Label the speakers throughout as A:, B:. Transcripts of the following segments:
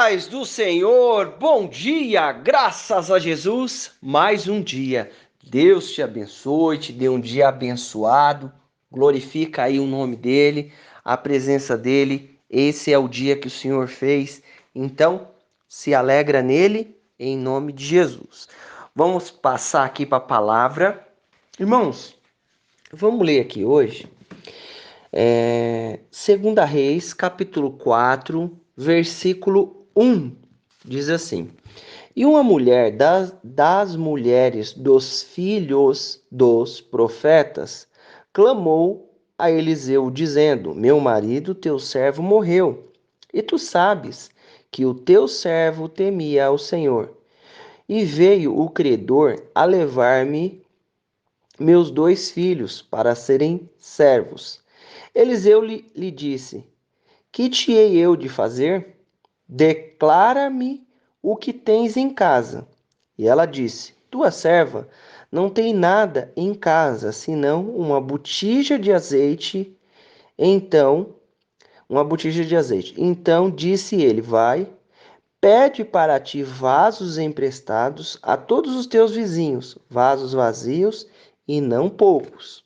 A: paz do Senhor, bom dia, graças a Jesus, mais um dia. Deus te abençoe, te dê um dia abençoado, glorifica aí o nome dEle, a presença dEle. Esse é o dia que o Senhor fez, então se alegra nele, em nome de Jesus. Vamos passar aqui para a palavra. Irmãos, vamos ler aqui hoje. 2 Reis, capítulo 4, versículo 1, diz assim: E uma mulher das mulheres dos filhos dos profetas clamou a Eliseu, dizendo: Meu marido, teu servo, morreu, e tu sabes que o teu servo temia ao Senhor. E veio o credor a levar-me meus 2 filhos para serem servos. Eliseu lhe disse: Que te hei eu de fazer? Declara-me o que tens em casa. E ela disse: Tua serva não tem nada em casa, senão uma botija de azeite. Então, uma botija de azeite. Então disse ele: Vai, pede para ti vasos emprestados a todos os teus vizinhos, vasos vazios e não poucos.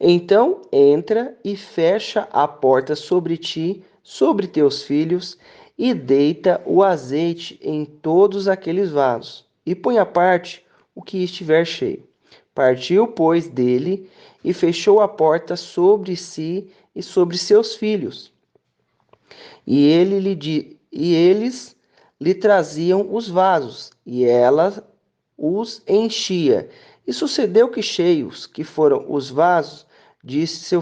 A: Então entra e fecha a porta sobre ti, sobre teus filhos, e deita o azeite em todos aqueles vasos, e põe à parte o que estiver cheio. Partiu, pois, dele, e fechou a porta sobre si e sobre seus filhos. E eles lhe traziam os vasos, e ela os enchia. E sucedeu que cheios que foram os vasos, disse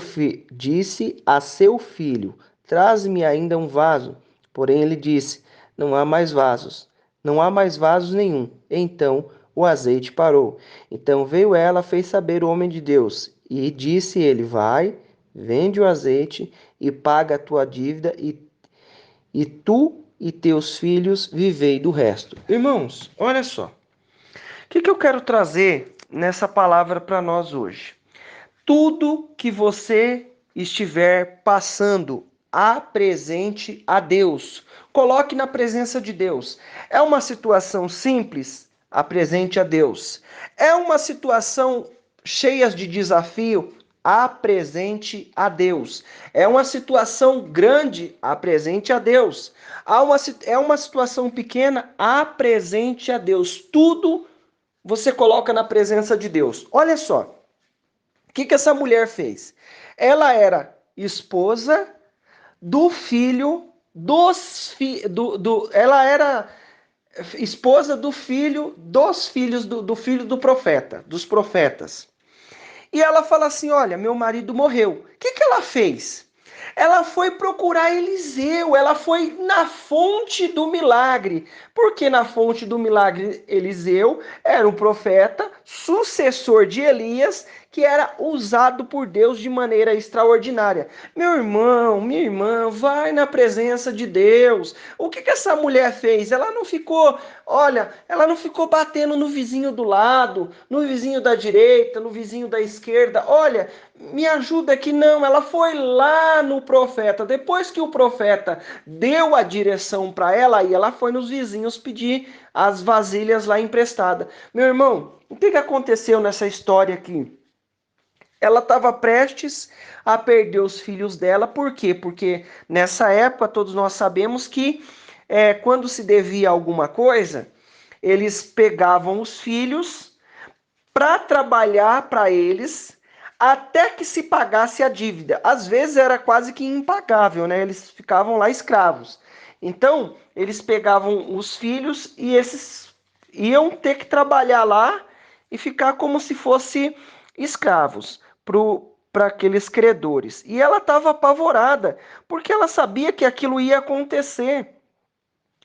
A: a seu filho: Traze-me ainda um vaso. Porém ele disse: Não há mais vasos, não há mais vasos nenhum. Então o azeite parou. Então veio ela, fez saber o homem de Deus, e disse ele: Vai, vende o azeite e paga a tua dívida, e tu e teus filhos vivei do resto. Irmãos, olha só. O que eu quero trazer nessa palavra para nós hoje? Tudo que você estiver passando, apresente a Deus. Coloque na presença de Deus. É uma situação simples? Apresente a Deus. É uma situação cheia de desafio? Apresente a Deus. É uma situação grande? Apresente a Deus. É uma situação pequena? Apresente a Deus. Tudo você coloca na presença de Deus. Olha só. O que essa mulher fez? Ela era esposa do filho ela era esposa do filho dos filhos do filho do profeta, dos profetas. E ela fala assim: Olha, meu marido morreu. O que ela fez? Ela foi procurar Eliseu, ela foi na fonte do milagre. Porque na fonte do milagre, Eliseu era um profeta, sucessor de Elias, que era usado por Deus de maneira extraordinária. Meu irmão, minha irmã, vai na presença de Deus. O que essa mulher fez? Ela não ficou, olha, ela não ficou batendo no vizinho do lado, no vizinho da direita, no vizinho da esquerda. Olha, me ajuda aqui. Não, ela foi lá no profeta. Depois que o profeta deu a direção para ela, aí ela foi nos vizinhos pedir as vasilhas lá emprestadas. Meu irmão, o que aconteceu nessa história aqui? Ela estava prestes a perder os filhos dela. Por quê? Porque nessa época todos nós sabemos que quando se devia alguma coisa, eles pegavam os filhos para trabalhar para eles até que se pagasse a dívida. Às vezes era quase que impagável, né? Eles ficavam lá escravos. Então, eles pegavam os filhos e esses iam ter que trabalhar lá e ficar como se fossem escravos para aqueles credores. E ela estava apavorada, porque ela sabia que aquilo ia acontecer.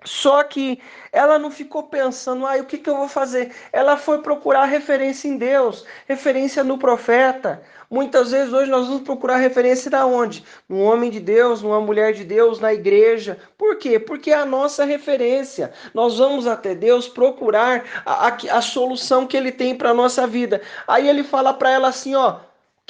A: Só que ela não ficou pensando, o que eu vou fazer? Ela foi procurar referência em Deus, referência no profeta. Muitas vezes hoje nós vamos procurar referência da onde? Num homem de Deus, numa mulher de Deus, na igreja. Por quê? Porque é a nossa referência. Nós vamos até Deus procurar a solução que Ele tem para a nossa vida. Aí Ele fala para ela assim,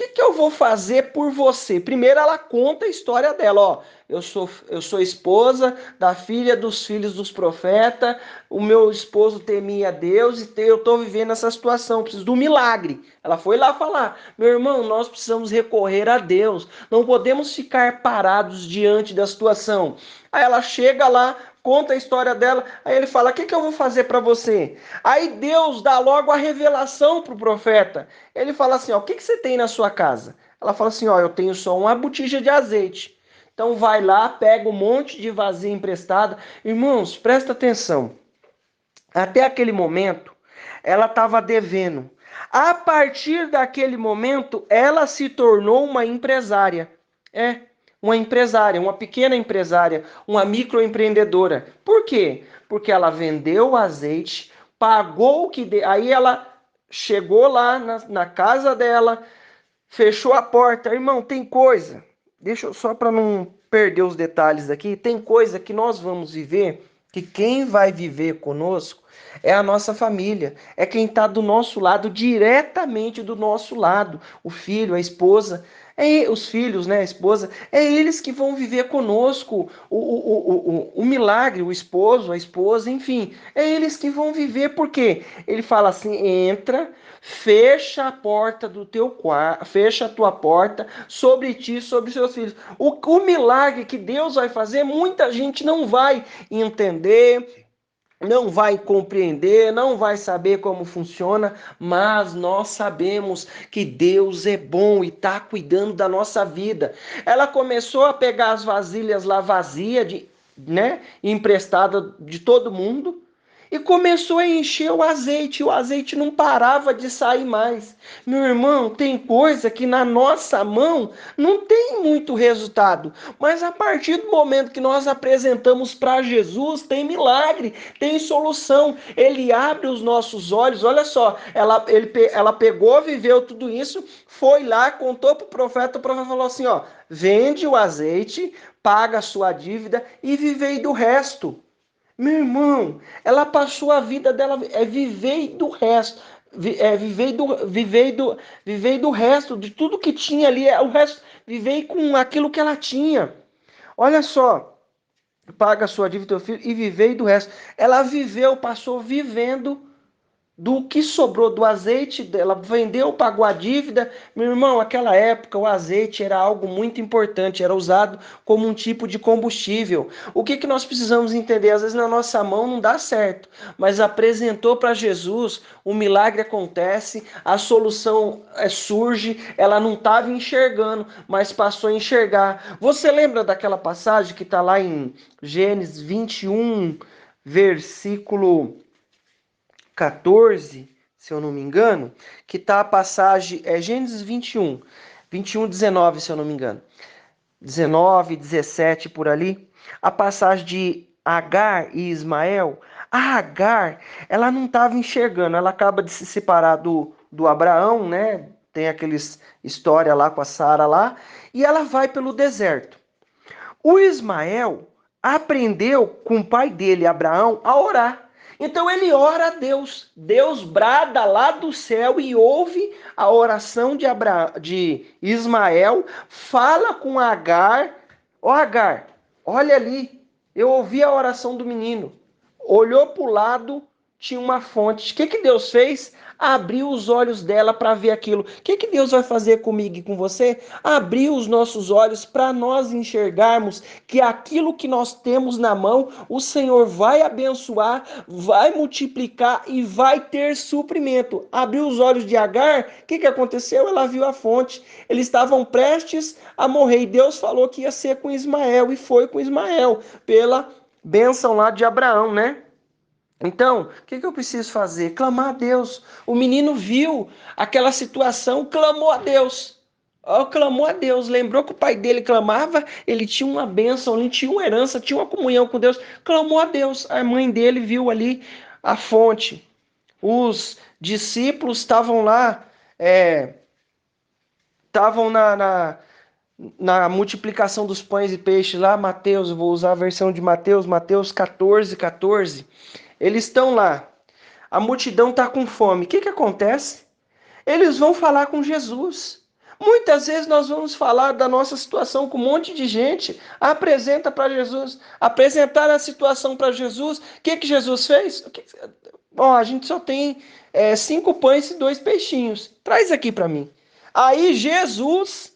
A: que eu vou fazer por você? Primeiro ela conta a história dela, ó. Eu sou esposa da filha dos filhos dos profetas, o meu esposo temia Deus e eu estou vivendo essa situação, preciso de um milagre. Ela foi lá falar, meu irmão, nós precisamos recorrer a Deus, não podemos ficar parados diante da situação. Aí ela chega lá, conta a história dela, aí ele fala, o que eu vou fazer para você? Aí Deus dá logo a revelação para o profeta. Ele fala assim, ó, o que você tem na sua casa? Ela fala assim, ó, eu tenho só uma botija de azeite. Então vai lá, pega um monte de vasilha emprestada. Irmãos, presta atenção. Até aquele momento, ela estava devendo. A partir daquele momento, ela se tornou uma empresária. É, uma empresária, uma pequena empresária, uma microempreendedora. Por quê? Porque ela vendeu o azeite, pagou o que... Aí ela chegou lá na casa dela, fechou a porta. Irmão, tem coisa. Deixa eu só para não perder os detalhes aqui. Tem coisa que nós vamos viver, que quem vai viver conosco é a nossa família, é quem está do nosso lado, diretamente do nosso lado, o filho, a esposa, os filhos, né, a esposa, é eles que vão viver conosco o milagre, o esposo, a esposa, enfim, é eles que vão viver, porque ele fala assim, entra, fecha a porta do teu quarto, fecha a tua porta sobre ti, sobre seus filhos. O milagre que Deus vai fazer, muita gente não vai entender, não vai compreender, não vai saber como funciona, mas nós sabemos que Deus é bom e está cuidando da nossa vida. Ela começou a pegar as vasilhas lá vazias, né, emprestada de todo mundo, e começou a encher o azeite não parava de sair mais. Meu irmão, tem coisa que na nossa mão não tem muito resultado, mas a partir do momento que nós apresentamos para Jesus, tem milagre, tem solução. Ele abre os nossos olhos, olha só, ela pegou, viveu tudo isso, foi lá, contou para o profeta falou assim, ó, vende o azeite, paga a sua dívida e vivei do resto. Meu irmão, ela passou a vida dela viver do resto, viver do resto de tudo que tinha ali, o resto, viver com aquilo que ela tinha. Olha só, paga a sua dívida teu filho e viver do resto. Ela viveu, passou vivendo do que sobrou do azeite dela, vendeu, pagou a dívida. Meu irmão, naquela época o azeite era algo muito importante, era usado como um tipo de combustível. O que nós precisamos entender? Às vezes na nossa mão não dá certo, mas apresentou para Jesus, o milagre acontece, a solução surge, ela não estava enxergando, mas passou a enxergar. Você lembra daquela passagem que está lá em Gênesis 21, versículo 14, se eu não me engano, que está a passagem, Gênesis 21, 19, se eu não me engano, 19, 17 por ali, a passagem de Agar e Ismael. A Agar, ela não estava enxergando, ela acaba de se separar do Abraão, né? Tem aqueles história lá com a Sara lá, e ela vai pelo deserto. O Ismael aprendeu com o pai dele, Abraão, a orar. Então ele ora a Deus. Deus brada lá do céu e ouve a oração de Ismael, fala com Agar. Ó Agar, olha ali, eu ouvi a oração do menino. Olhou para o lado, tinha uma fonte. O que Deus fez? Abriu os olhos dela para ver aquilo. O que Deus vai fazer comigo e com você? Abriu os nossos olhos para nós enxergarmos que aquilo que nós temos na mão, o Senhor vai abençoar, vai multiplicar e vai ter suprimento. Abriu os olhos de Agar, o que aconteceu? Ela viu a fonte. Eles estavam prestes a morrer e Deus falou que ia ser com Ismael e foi com Ismael, pela bênção lá de Abraão, né? Então, o que eu preciso fazer? Clamar a Deus. O menino viu aquela situação, clamou a Deus. Clamou a Deus, lembrou que o pai dele clamava, ele tinha uma bênção, ele tinha uma herança, tinha uma comunhão com Deus, clamou a Deus. A mãe dele viu ali a fonte. Os discípulos estavam lá, estavam na multiplicação dos pães e peixes lá, Mateus, eu vou usar a versão de Mateus, Mateus 14, 14. Eles estão lá, a multidão está com fome. O que acontece? Eles vão falar com Jesus. Muitas vezes nós vamos falar da nossa situação com um monte de gente, apresenta para Jesus, apresentar a situação para Jesus. O que Jesus fez? Bom, a gente só tem 5 pães e 2 peixinhos. Traz aqui para mim. Aí Jesus,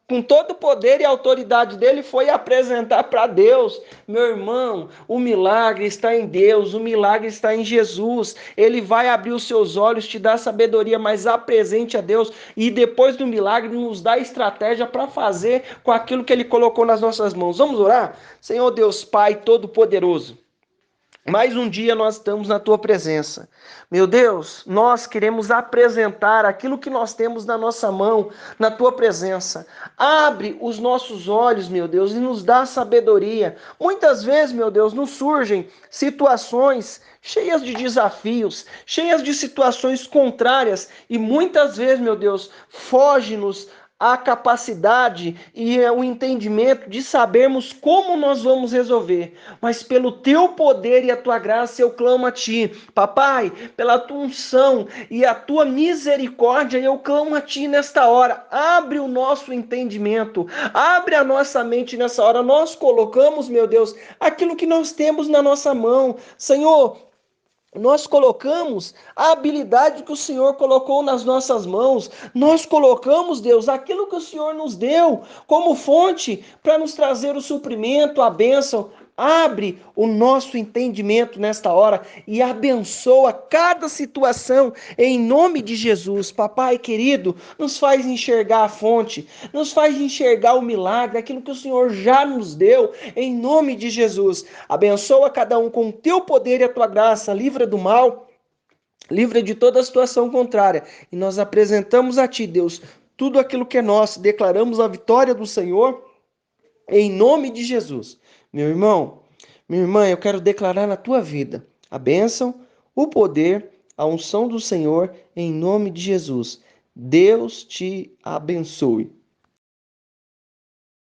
A: com todo o poder e autoridade dele, foi apresentar para Deus. Meu irmão, o milagre está em Deus, o milagre está em Jesus. Ele vai abrir os seus olhos, te dar sabedoria, mas apresente a Deus e depois do milagre nos dá estratégia para fazer com aquilo que ele colocou nas nossas mãos. Vamos orar? Senhor Deus Pai Todo-Poderoso, mais um dia nós estamos na tua presença. Meu Deus, nós queremos apresentar aquilo que nós temos na nossa mão, na tua presença. Abre os nossos olhos, meu Deus, e nos dá sabedoria. Muitas vezes, meu Deus, nos surgem situações cheias de desafios, cheias de situações contrárias, e muitas vezes, meu Deus, foge-nos a capacidade e o entendimento de sabermos como nós vamos resolver. Mas pelo teu poder e a tua graça eu clamo a ti. Papai, pela tua unção e a tua misericórdia eu clamo a ti nesta hora. Abre o nosso entendimento, abre a nossa mente nessa hora. Nós colocamos, meu Deus, aquilo que nós temos na nossa mão. Senhor, nós colocamos a habilidade que o Senhor colocou nas nossas mãos. Nós colocamos, Deus, aquilo que o Senhor nos deu como fonte para nos trazer o suprimento, a bênção. Abre o nosso entendimento nesta hora e abençoa cada situação em nome de Jesus. Papai querido, nos faz enxergar a fonte, nos faz enxergar o milagre, aquilo que o Senhor já nos deu, em nome de Jesus. Abençoa cada um com o teu poder e a tua graça, livra do mal, livra de toda situação contrária. E nós apresentamos a ti, Deus, tudo aquilo que é nosso, declaramos a vitória do Senhor em nome de Jesus. Meu irmão, minha irmã, eu quero declarar na tua vida a bênção, o poder, a unção do Senhor em nome de Jesus. Deus te abençoe.